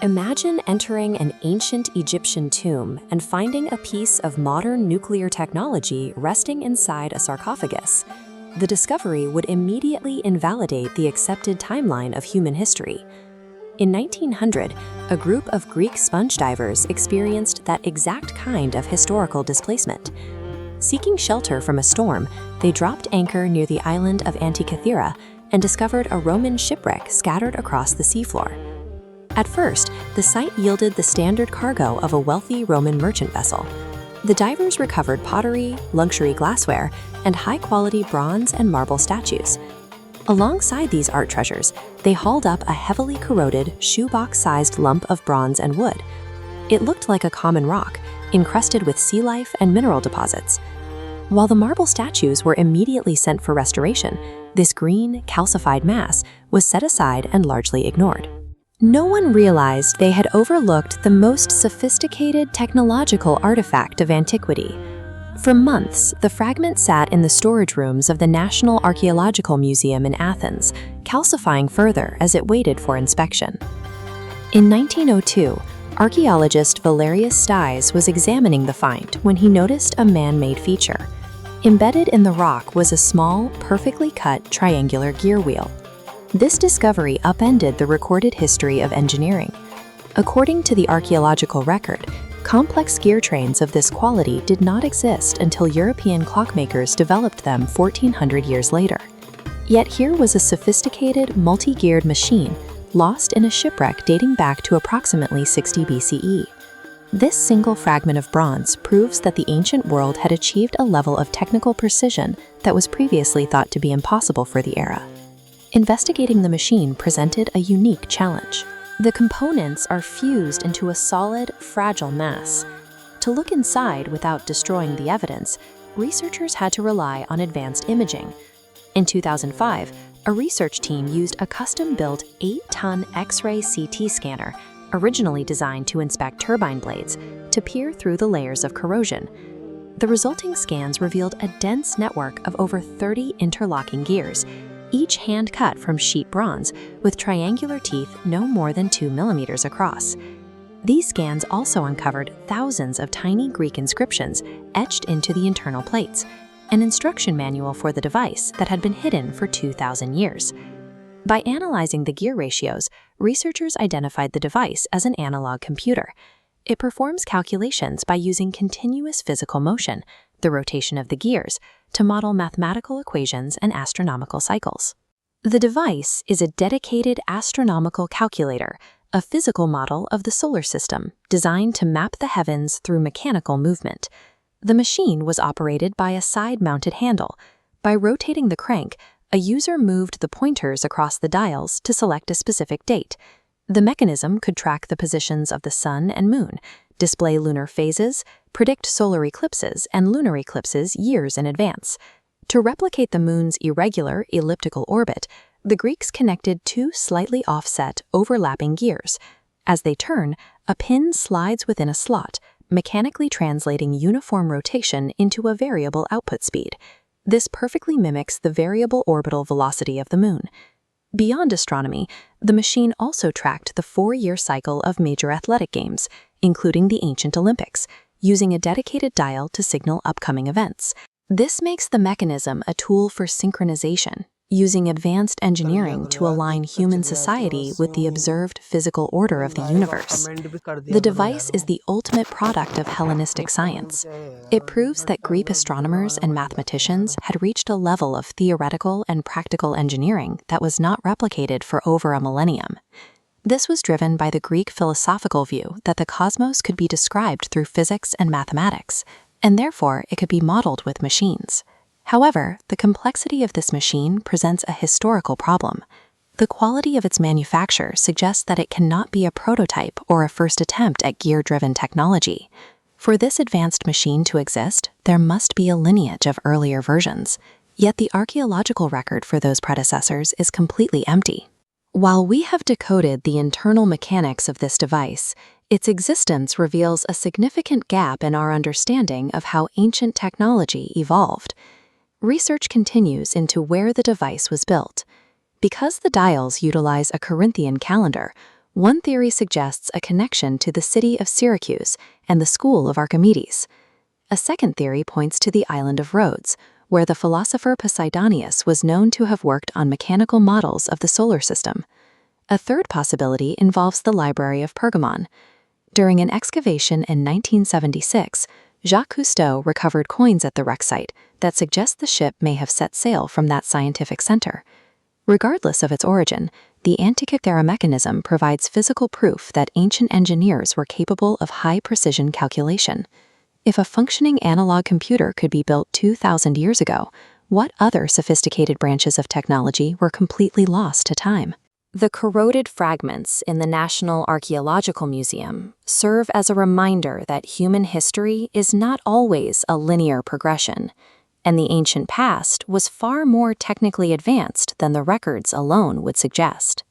Imagine entering an ancient Egyptian tomb and finding a piece of modern nuclear technology resting inside a sarcophagus. The discovery would immediately invalidate the accepted timeline of human history. In 1900, a group of Greek sponge divers experienced that exact kind of historical displacement. Seeking shelter from a storm, they dropped anchor near the island of Antikythera and discovered a Roman shipwreck scattered across the seafloor. At first, the site yielded the standard cargo of a wealthy Roman merchant vessel. The divers recovered pottery, luxury glassware, and high-quality bronze and marble statues. Alongside these art treasures, they hauled up a heavily corroded, shoebox-sized lump of bronze and wood. It looked like a common rock, encrusted with sea life and mineral deposits. While the marble statues were immediately sent for restoration, this green, calcified mass was set aside and largely ignored. No one realized they had overlooked the most sophisticated technological artifact of antiquity. For months, the fragment sat in the storage rooms of the National Archaeological Museum in Athens, calcifying further as it waited for inspection. In 1902, archaeologist Valerios Stais was examining the find when he noticed a man-made feature. Embedded in the rock was a small, perfectly cut triangular gear wheel. This discovery upended the recorded history of engineering. According to the archaeological record, complex gear trains of this quality did not exist until European clockmakers developed them 1,400 years later. Yet here was a sophisticated, multi-geared machine lost in a shipwreck dating back to approximately 60 BCE. This single fragment of bronze proves that the ancient world had achieved a level of technical precision that was previously thought to be impossible for the era. Investigating the machine presented a unique challenge. The components are fused into a solid, fragile mass. To look inside without destroying the evidence, researchers had to rely on advanced imaging. In 2005, a research team used a custom-built 8-ton X-ray CT scanner, originally designed to inspect turbine blades, to peer through the layers of corrosion. The resulting scans revealed a dense network of over 30 interlocking gears, each hand-cut from sheet bronze with triangular teeth no more than 2 millimeters across. These scans also uncovered thousands of tiny Greek inscriptions etched into the internal plates, an instruction manual for the device that had been hidden for 2,000 years. By analyzing the gear ratios, researchers identified the device as an analog computer. It performs calculations by using continuous physical motion, the rotation of the gears, to model mathematical equations and astronomical cycles. The device is a dedicated astronomical calculator, a physical model of the solar system designed to map the heavens through mechanical movement. The machine was operated by a side-mounted handle. By rotating the crank, a user moved the pointers across the dials to select a specific date. The mechanism could track the positions of the sun and moon, display lunar phases, predict solar eclipses and lunar eclipses years in advance. To replicate the moon's irregular elliptical orbit, the Greeks connected two slightly offset, overlapping gears. As they turn, a pin slides within a slot, mechanically translating uniform rotation into a variable output speed. This perfectly mimics the variable orbital velocity of the moon. Beyond astronomy, the machine also tracked the 4-year cycle of major athletic games, including the ancient Olympics, using a dedicated dial to signal upcoming events. This makes the mechanism a tool for synchronization, using advanced engineering to align human society with the observed physical order of the universe. The device is the ultimate product of Hellenistic science. It proves that Greek astronomers and mathematicians had reached a level of theoretical and practical engineering that was not replicated for over a millennium. This was driven by the Greek philosophical view that the cosmos could be described through physics and mathematics, and therefore it could be modeled with machines. However, the complexity of this machine presents a historical problem. The quality of its manufacture suggests that it cannot be a prototype or a first attempt at gear-driven technology. For this advanced machine to exist, there must be a lineage of earlier versions. Yet the archaeological record for those predecessors is completely empty. While we have decoded the internal mechanics of this device, its existence reveals a significant gap in our understanding of how ancient technology evolved. Research continues into where the device was built. Because the dials utilize a Corinthian calendar, One theory suggests a connection to the city of Syracuse and the school of Archimedes. A second theory points to the island of Rhodes, where the philosopher Poseidonius was known to have worked on mechanical models of the solar system. A third possibility involves the Library of Pergamon. During an excavation in 1976, Jacques Cousteau recovered coins at the wreck site that suggest the ship may have set sail from that scientific center. Regardless of its origin, the Antikythera Mechanism provides physical proof that ancient engineers were capable of high-precision calculation. If a functioning analog computer could be built 2,000 years ago, what other sophisticated branches of technology were completely lost to time? The corroded fragments in the National Archaeological Museum serve as a reminder that human history is not always a linear progression, and the ancient past was far more technically advanced than the records alone would suggest.